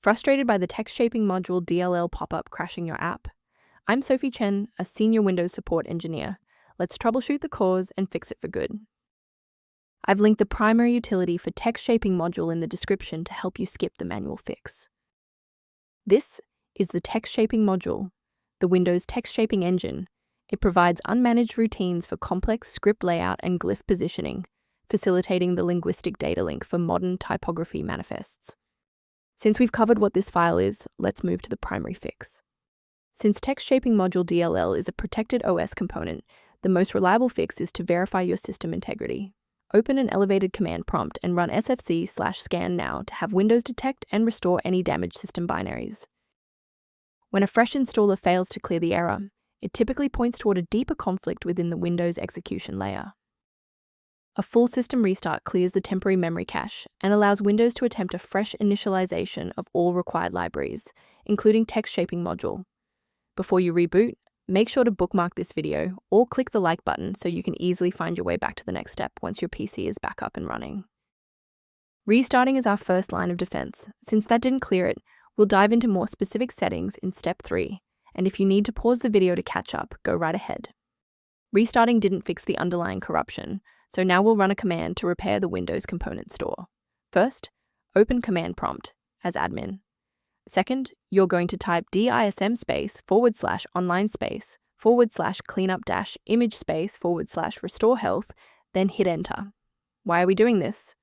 Frustrated by the Text Shaping module DLL pop-up crashing your app? I'm Sophie Chen, a senior Windows support engineer. Let's troubleshoot the cause and fix it for good. I've linked the primary utility for Text Shaping module in the description to help you skip the manual fix. This is the Text Shaping module, the Windows Text Shaping Engine. It provides unmanaged routines for complex script layout and glyph positioning, facilitating the linguistic data link for modern typography manifests. Since we've covered what this file is, let's move to the primary fix. Since Text Shaping module DLL is a protected OS component, the most reliable fix is to verify your system integrity. Open an elevated command prompt and run sfc/scan now to have Windows detect and restore any damaged system binaries. When a fresh installer fails to clear the error, it typically points toward a deeper conflict within the Windows execution layer. A full system restart clears the temporary memory cache and allows Windows to attempt a fresh initialization of all required libraries, including Text Shaping module. Before you reboot, make sure to bookmark this video or click the like button so you can easily find your way back to the next step once your PC is back up and running. Restarting is our first line of defense. Since that didn't clear it, we'll dive into more specific settings in step 3, and if you need to pause the video to catch up, go right ahead. Restarting didn't fix the underlying corruption, so now we'll run a command to repair the Windows component store. First, open command prompt as admin. Second, you're going to type dism /online /cleanup -image /restore health, then hit enter. Why are we doing this?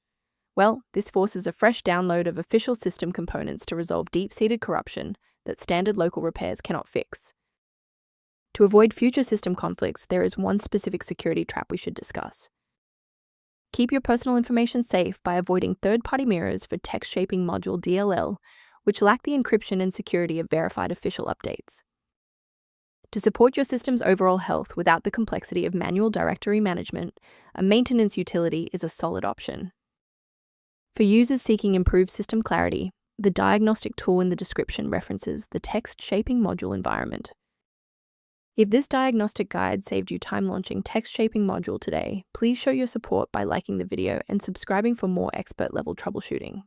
Well, this forces a fresh download of official system components to resolve deep-seated corruption that standard local repairs cannot fix. To avoid future system conflicts, there is one specific security trap we should discuss. Keep your personal information safe by avoiding third-party mirrors for Text Shaping module DLL, which lack the encryption and security of verified official updates. To support your system's overall health without the complexity of manual directory management, a maintenance utility is a solid option. For users seeking improved system clarity, the diagnostic tool in the description references the Text Shaping module environment. If this diagnostic guide saved you time launching Text Shaping module today, please show your support by liking the video and subscribing for more expert-level troubleshooting.